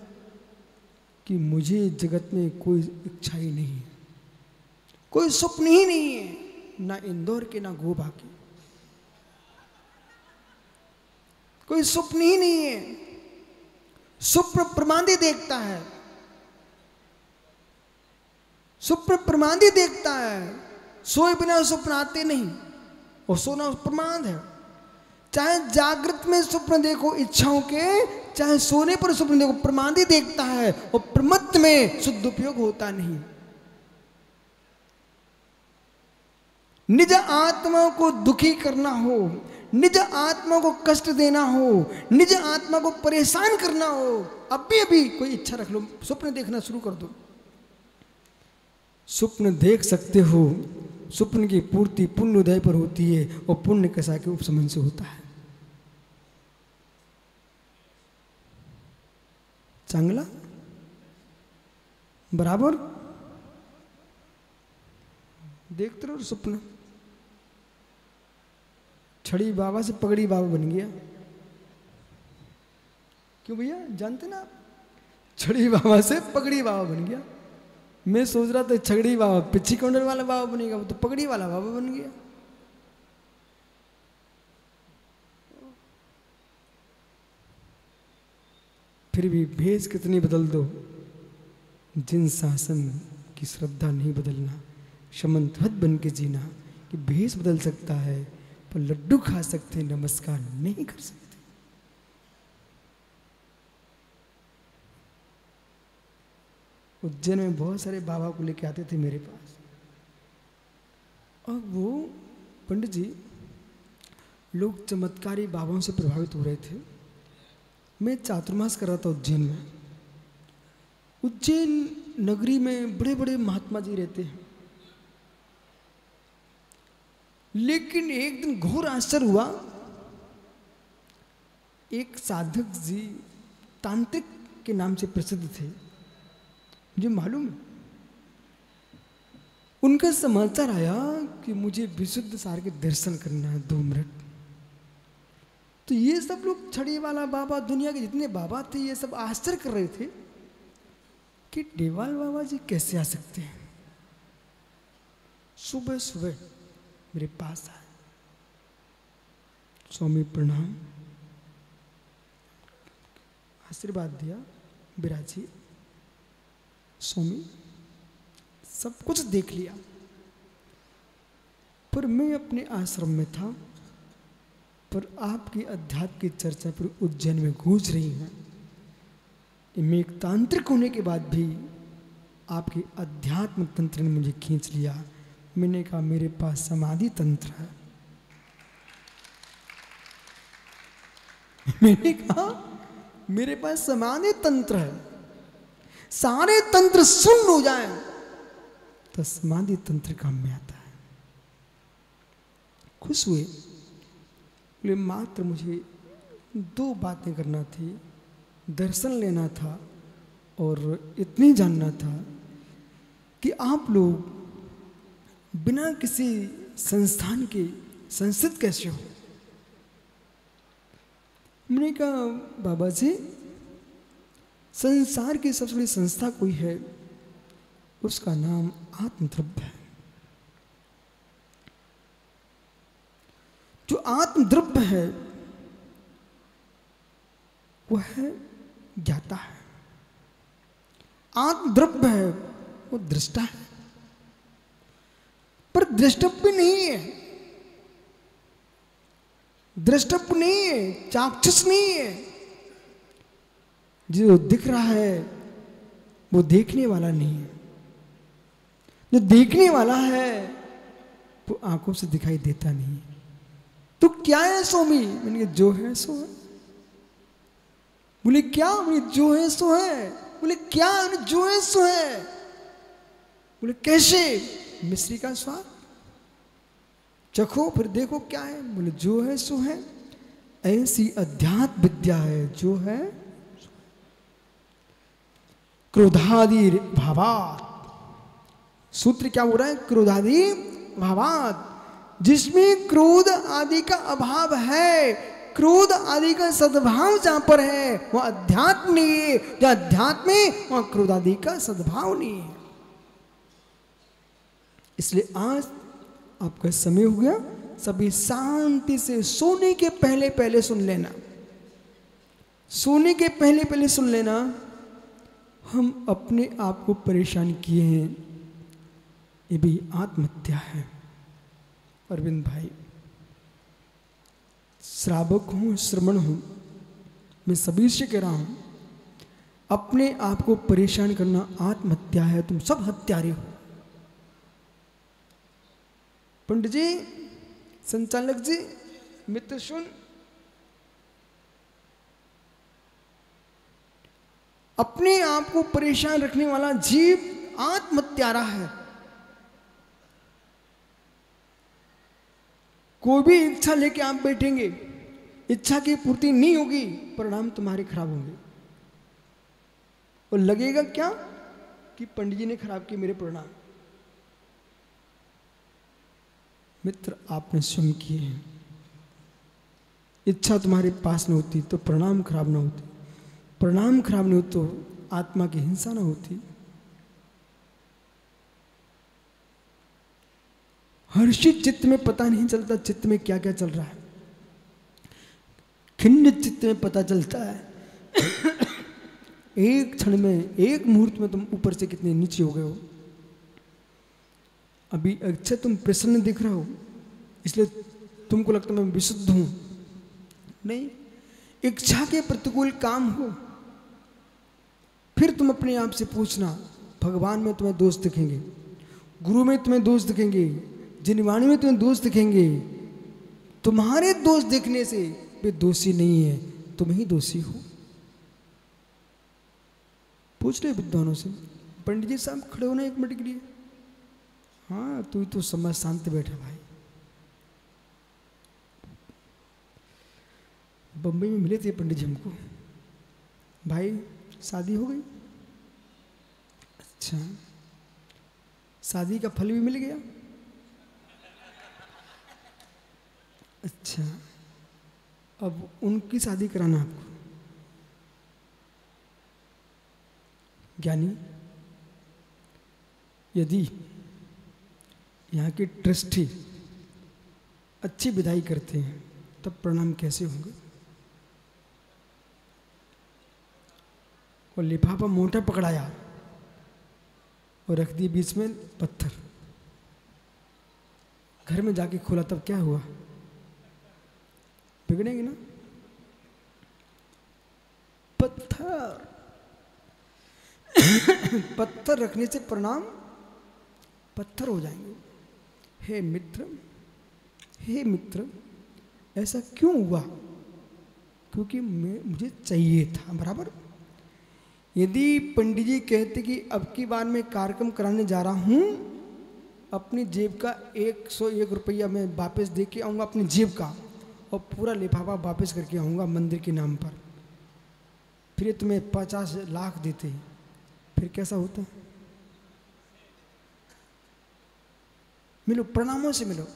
कि मुझे जगत में कोई इच्छा ही नहीं है, कोई स्वप्न ही नहीं है, ना इंदौर के ना गोवा के, कोई स्वप्न ही नहीं है। स्वप्न प्रमादी देखता है, स्वप्न प्रमादी देखता है, सोए बिना स्वप्न आते नहीं, और सोना प्रमाद है। चाहे जागृत में स्वप्न देखो इच्छाओं के, चाहे सोने पर स्वप्न देखो, प्रमादी देखता है, और प्रमत्त में शुद्ध उपयोग होता नहीं। निज आत्मा को दुखी करना हो, निज आत्मा को कष्ट देना हो, निज आत्मा को परेशान करना हो, अभी अभी कोई इच्छा रख लो, स्वप्न देखना शुरू कर दो। स्वप्न देख सकते हो, स्वप्न की पूर्ति पुण्य उदय पर होती है, और पुण्य कसा के उपशमन से होता है। चांगला बराबर देखते रहो स्वप्न। छड़ी बाबा से पगड़ी बाबा बन गया। क्यों भैया, जानते ना आप, छड़ी बाबा से पगड़ी बाबा बन गया। मैं सोच रहा था छगड़ी बाबा पिछी काउंटर वाला बाबा बनेगा, वो तो पगड़ी वाला बाबा बन गया। फिर भी भेष कितनी बदल दो, जिन शासन की श्रद्धा नहीं बदलना, शमंतवत बन के जीना। कि भेष बदल सकता है पर लड्डू खा सकते, नमस्कार नहीं कर सकते। उज्जैन में बहुत सारे बाबा को लेके आते थे मेरे पास, और वो पंडित जी लोग चमत्कारी बाबाओं से प्रभावित हो रहे थे। मैं चातुर्मास कर रहा था उज्जैन में। उज्जैन नगरी में बड़े बड़े महात्मा जी रहते हैं, लेकिन एक दिन घोर आश्चर्य हुआ। एक साधक जी तांत्रिक के नाम से प्रसिद्ध थे, मुझे मालूम है। उनका समाचार आया कि मुझे विशुद्ध सार के दर्शन करना है 2 मिनट। तो ये सब लोग छड़ी वाला बाबा, दुनिया के जितने बाबा थे, ये सब आश्चर्य कर रहे थे कि डेवाल बाबा जी कैसे आ सकते हैं। सुबह सुबह मेरे पास आए, स्वामी प्रणाम, आशीर्वाद दिया, विराजी स्वामी, सब कुछ देख लिया, पर मैं अपने आश्रम में था। पर आपकी अध्यात्म की चर्चा पर उज्जैन में गूंज रही है। मैं एक तांत्रिक होने के बाद भी आपके अध्यात्म तंत्र ने मुझे खींच लिया। मैंने कहा मेरे पास समाधि तंत्र है। मैंने कहा मेरे पास समाधि तंत्र है, सारे तंत्र शून्य हो जाए तो समाधि तंत्र काम में आता है। खुश हुए, बोले मात्र मुझे 2 बातें करना थी, दर्शन लेना था और इतनी जानना था कि आप लोग बिना किसी संस्थान के संस्थित कैसे हो। मैंने कहा बाबा जी, संसार की सबसे बड़ी संस्था कोई है, उसका नाम आत्मद्रव्य है। जो आत्मद्रव्य है वह है ज्ञाता है, आत्मद्रव्य है वो दृष्टा है, पर द्रष्टव्य नहीं है, द्रष्टव्य नहीं है, चाक्षुष नहीं है। जो दिख रहा है वो देखने वाला नहीं है, जो देखने वाला है वो आंखों से दिखाई देता नहीं। तो क्या है स्वामी? मैंने कहा जो है सो है। बोले क्या? बोले जो है सो है। बोले क्या? जो है सो है। बोले कैसे? मिश्री का स्वाद चखो फिर देखो क्या है। बोले जो है सो है, ऐसी अध्यात्म विद्या है जो है क्रोधादि भावात। सूत्र क्या हो रहा है? क्रोधादि भावात, जिसमें क्रोध आदि का अभाव है, क्रोध आदि का सद्भाव जहां पर है वह अध्यात्म नहीं है। जहां अध्यात्म है वहां क्रोध आदि का सद्भाव नहीं है। इसलिए आज आपका समय हो गया, सभी शांति से सोने के पहले पहले सुन लेना, सोने के पहले पहले सुन लेना। हम अपने आप को परेशान किए हैं, ये भी आत्महत्या है। अरविंद भाई, श्रावक हूं, श्रमण हूं, मैं सभी से कह रहा हूं, अपने आप को परेशान करना आत्महत्या है। तुम सब हत्यारे हो। पंडित जी, संचालक जी, मित्र सुन, अपने आप को परेशान रखने वाला जीव आत्महत्यारा है। कोई भी इच्छा लेके आप बैठेंगे, इच्छा की पूर्ति नहीं होगी, परिणाम तुम्हारे खराब होंगे। और लगेगा क्या कि पंडित जी ने खराब किए मेरे परिणाम। मित्र, आपने स्वयं किए हैं। इच्छा तुम्हारे पास न होती तो परिणाम खराब ना होते, परिणाम खराब नहीं हो तो आत्मा की हिंसा ना होती। हर्षित चित्त में पता नहीं चलता चित्त में क्या क्या चल रहा है, खिन्न चित्त में पता चलता है। एक क्षण में, एक मुहूर्त में तुम ऊपर से कितने नीचे हो गए हो। अभी अच्छा तुम प्रसन्न दिख रहे हो, इसलिए तुमको लगता मैं विशुद्ध हूं। नहीं, इच्छा के प्रतिकूल काम हो, फिर तुम अपने आप से पूछना, भगवान में तुम्हें दोष दिखेंगे, गुरु में तुम्हें दोष दिखेंगे, जिनवाणी में तुम्हें दोष दिखेंगे। तुम्हारे दोष देखने से वे दोषी नहीं है, तुम ही दोषी हो। पूछ रहे विद्वानों से, पंडित जी साहब खड़े हो ना एक मिनट के लिए। हाँ, तू तो समझ शांत बैठा भाई। बम्बई में मिले थे पंडित जी हमको, भाई शादी हो गई? अच्छा, शादी का फल भी मिल गया? अच्छा, अब उनकी शादी कराना आपको। ज्ञानी, यदि यहाँ के ट्रस्टी अच्छी विदाई करते हैं तब प्रणाम कैसे होंगे? और लिफाफा मोटा पकड़ाया और रख दिए बीच में पत्थर। घर में जाके खोला तब क्या हुआ? बिगड़ेंगे ना। पत्थर पत्थर रखने से परिणाम पत्थर हो जाएंगे। हे मित्र, हे मित्र, ऐसा क्यों हुआ? क्योंकि मुझे चाहिए था। बराबर। यदि पंडित जी कहते कि अब की बार मैं कार्यक्रम कराने जा रहा हूं, अपनी जेब का 101 रुपया मैं वापस दे के आऊँगा अपनी जेब का, और पूरा लिफाफा वापस करके आऊँगा मंदिर के नाम पर। फिर ये तुम्हें 50 लाख देते, फिर कैसा होता? मिलो, प्रणामों से मिलो।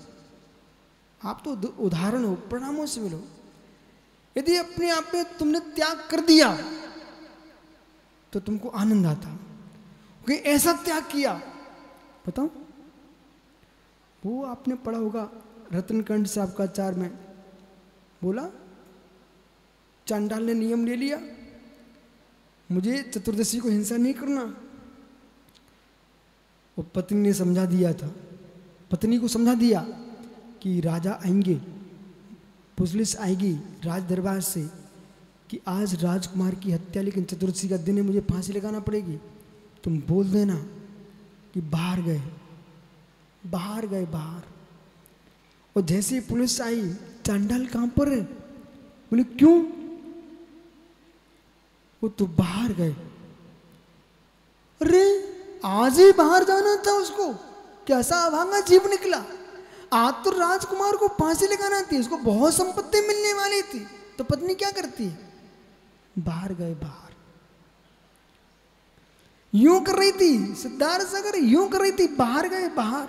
आप तो उदाहरण हो, प्रणामों से मिलो। यदि अपने आप में तुमने त्याग कर दिया तो तुमको आनंद आता, क्योंकि ऐसा त्याग किया। बताओ, वो आपने पढ़ा होगा रत्नकंठ साहब का आचार में, बोला चांडाल ने नियम ले लिया, मुझे चतुर्दशी को हिंसा नहीं करना। वो पत्नी ने समझा दिया था, पत्नी को समझा दिया कि राजा आएंगे, पुलिस आएगी राज दरबार से कि आज राजकुमार की हत्या, लेकिन चतुर्दशी का दिन है, मुझे फांसी लगाना पड़ेगी। तुम बोल देना कि बाहर गए, बाहर गए, बाहर। और जैसे ही पुलिस आई, चांडाल कहाँ पर है? बोले क्यों? वो तो बाहर गए। अरे आज ही बाहर जाना था उसको, कैसा अभागा जीव निकला। आतुर राजकुमार को फांसी लगाना थी, उसको बहुत संपत्ति मिलने वाली थी, तो पत्नी क्या करती है? बाहर गए, बाहर यूं कर रही थी, सिद्धार्थ सागर यूं कर रही थी, बाहर गए बाहर,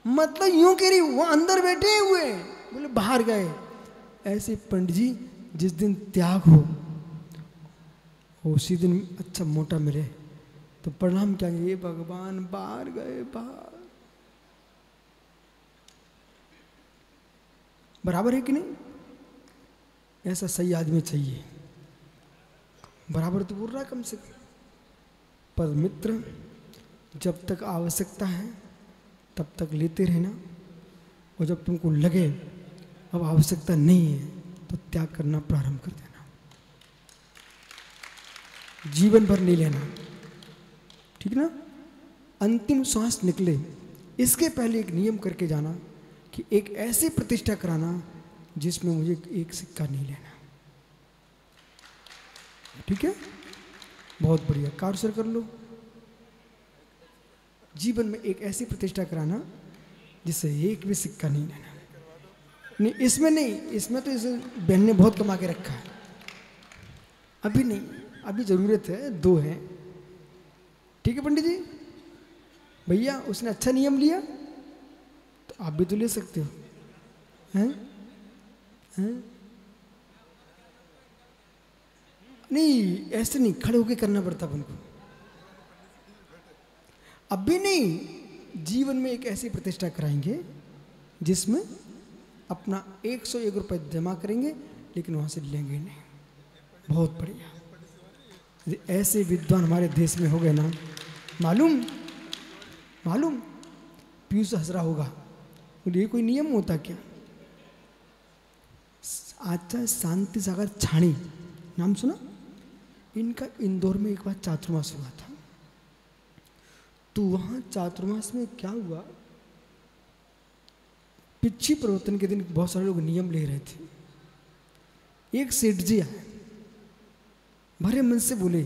मतलब यूं कह रही वो अंदर बैठे हुए, बोले बाहर गए। ऐसे पंडित जी जिस दिन त्याग हो उसी दिन अच्छा मोटा मिले तो प्रणाम क्या, ये भगवान बाहर गए बाहर। बराबर है कि नहीं? ऐसा सही आदमी चाहिए, बराबर तो बोल रहा है कम से कम। पर मित्र, जब तक आवश्यकता है तब तक लेते रहना, और जब तुमको लगे अब आवश्यकता नहीं है तो त्याग करना प्रारंभ कर देना। जीवन भर नहीं लेना, ठीक ना? अंतिम श्वास निकले इसके पहले एक नियम करके जाना कि एक ऐसी प्रतिष्ठा कराना जिसमें मुझे एक सिक्का नहीं लेना। ठीक है, बहुत बढ़िया, कार सर कर लो। जीवन में एक ऐसी प्रतिष्ठा कराना जिससे एक भी सिक्का नहीं लेना। नहीं, इसमें नहीं, इसमें तो इसे बहन ने बहुत कमा के रखा है, अभी नहीं, अभी जरूरत है, 2 हैं। ठीक है पंडित जी, भैया उसने अच्छा नियम लिया तो आप भी तो ले सकते हो, हैं? हैं? नहीं, ऐसे नहीं, खड़े होके करना पड़ता अपन को। अभी नहीं, जीवन में एक ऐसी प्रतिष्ठा कराएंगे जिसमें अपना 101 रुपये जमा करेंगे लेकिन वहां से लेंगे नहीं। बहुत बढ़िया, ऐसे विद्वान हमारे देश में हो गए ना, मालूम पीयूष हंस रहा होगा, बोले ये कोई नियम होता क्या? आचार्य शांति सागर छाणी नाम सुना? इनका इंदौर में एक बार चातुर्मास हुआ था, तो वहां चातुर्मास में क्या हुआ, पिछी प्रवर्तन के दिन बहुत सारे लोग नियम ले रहे थे। एक सेठ जी आए, भरे मन से बोले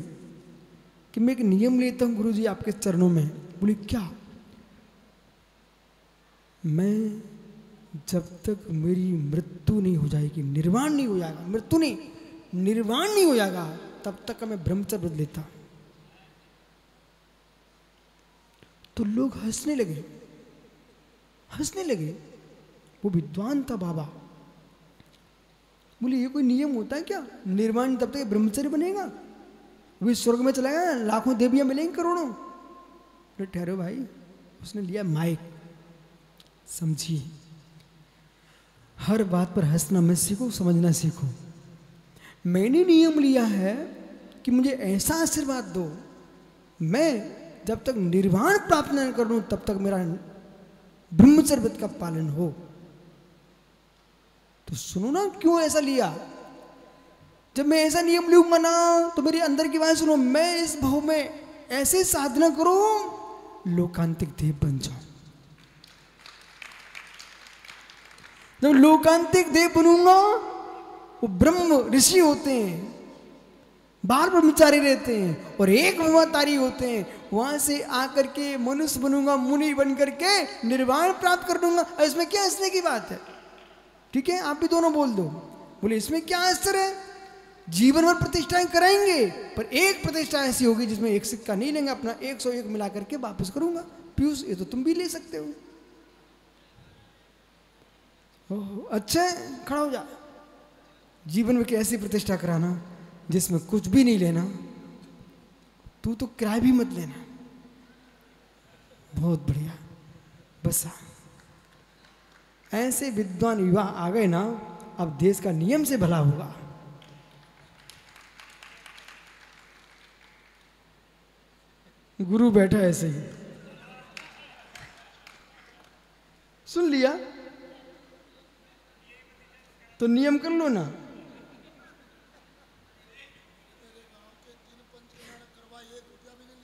कि मैं एक नियम लेता हूं गुरु जी आपके चरणों में। बोले क्या? मैं जब तक मेरी मृत्यु नहीं हो जाएगी, निर्वाण नहीं हो जाएगा, मृत्यु नहीं, निर्वाण नहीं हो जाएगा, तब तक मैं ब्रह्मचर्य व्रत लेता। तो लोग हंसने लगे। वो विद्वान था बाबा, बोले ये कोई नियम होता है क्या? निर्वाण तब तक ब्रह्मचर्य बनेगा, वो स्वर्ग में चला गया, लाखों देवियां मिलेंगी, करोड़ों। बोले ठहरो भाई, उसने लिया माइक। समझिए, हर बात पर हंसना मत सीखो, समझना सीखो। मैंने नियम लिया है कि मुझे ऐसा आशीर्वाद दो, मैं जब तक निर्वाण प्राप्त न कर लूं तब तक मेरा ब्रह्मचर्य व्रत का पालन हो। तो सुनो ना, क्यों ऐसा लिया? जब मैं ऐसा नियम लूंगा ना तो मेरे अंदर की बात सुनो, मैं इस भाव में ऐसे साधना करूं लोकांतिक देव बन जाऊं। जब लोकांतिक देव बनूंगा, वो ब्रह्म ऋषि होते हैं, बार ब्रह्मचारी रहते हैं और एक ब्रह्मचारी होते हैं, वहां से आकर के मनुष्य बनूंगा, मुनि बन करके निर्वाण प्राप्त कर दूंगा। इसमें क्या हंसने की बात है? ठीक है, आप भी दोनों बोल दो। बोले इसमें क्या आश्चर्य है? जीवन भर प्रतिष्ठाएं कराएंगे, पर एक प्रतिष्ठा ऐसी होगी जिसमें एक सिक्का नहीं लेंगे, अपना 101 मिला करके वापस करूंगा। पीयूष, ये तो तुम भी ले सकते हो। अच्छा है, खड़ा हो जा। जीवन में कैसी प्रतिष्ठा कराना जिसमें कुछ भी नहीं लेना, तू तो किराया भी मत लेना। बहुत बढ़िया, बस ऐसे विद्वान युवा आ गए ना, अब देश का नियम से भला होगा। गुरु बैठा ऐसे ही, सुन लिया तो नियम कर लो ना।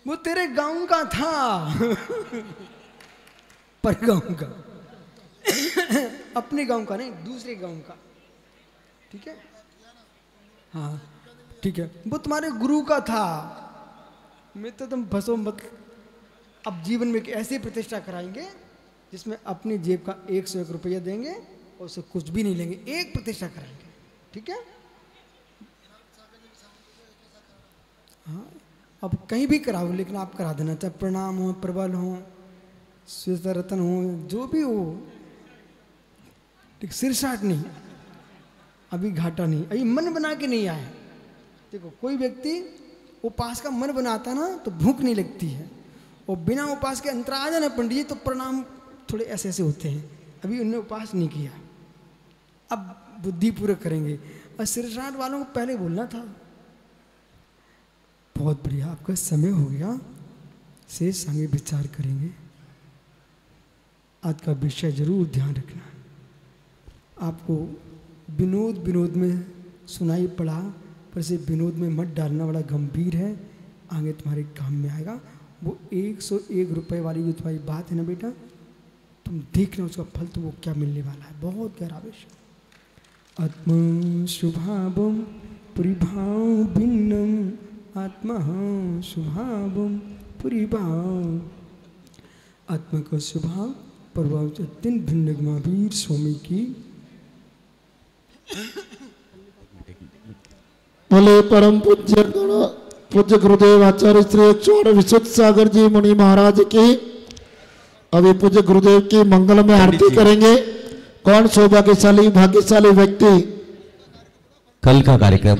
वो तेरे गांव का था पर गांव का अपने गांव का नहीं, दूसरे गांव का। ठीक है, हाँ ठीक है, वो तुम्हारे गुरु का था। मैं तो तुम फंसो मत। अब जीवन में एक ऐसी प्रतिष्ठा कराएंगे जिसमें अपनी जेब का 101 रुपया देंगे और उससे कुछ भी नहीं लेंगे, एक प्रतिष्ठा कराएंगे। ठीक है? हाँ, अब कहीं भी कराओ, लेकिन आप करा देना, चाहे प्रणाम हो, प्रबल हो, श्वेत रत्न हो, जो भी हो, सिरसाट नहीं, अभी घाटा नहीं, अभी मन बना के नहीं आए। देखो कोई व्यक्ति उपास का मन बनाता ना तो भूख नहीं लगती है, और बिना उपास के अंतर आ जाना पंडित जी तो प्रणाम थोड़े ऐसे ऐसे होते हैं, अभी उन्होंने उपास नहीं किया, अब बुद्धिपूर्वक करेंगे। और सिरसाट वालों को पहले बोलना था। बहुत बढ़िया, आपका समय हो गया, शेष आगे विचार करेंगे। आज का विषय जरूर ध्यान रखना। आपको विनोद में सुनाई पड़ा, पर इसे विनोद में मत डालना, बड़ा गंभीर है, आगे तुम्हारे काम में आएगा। वो 101 रुपये वाली जो तुम्हारी बात है ना बेटा, तुम देखना उसका फल तुमको क्या मिलने वाला है। बहुत गहरा विषय। आत्मा शुभावम परिभाव भिन्नम, आत्मा शुभावम परिभाव, आत्मा का स्वभाव प्रभाव से अत्यंत भिन्न महावीर स्वामी की। बोले परम पूज्य गुरुदेव आचार्य श्री 108 विशुद्ध सागर जी मुनि महाराज की। अभी पूज्य गुरुदेव की मंगल में आरती करेंगे। कौन सौभाग्यशाली भाग्यशाली व्यक्ति कल का कार्यक्रम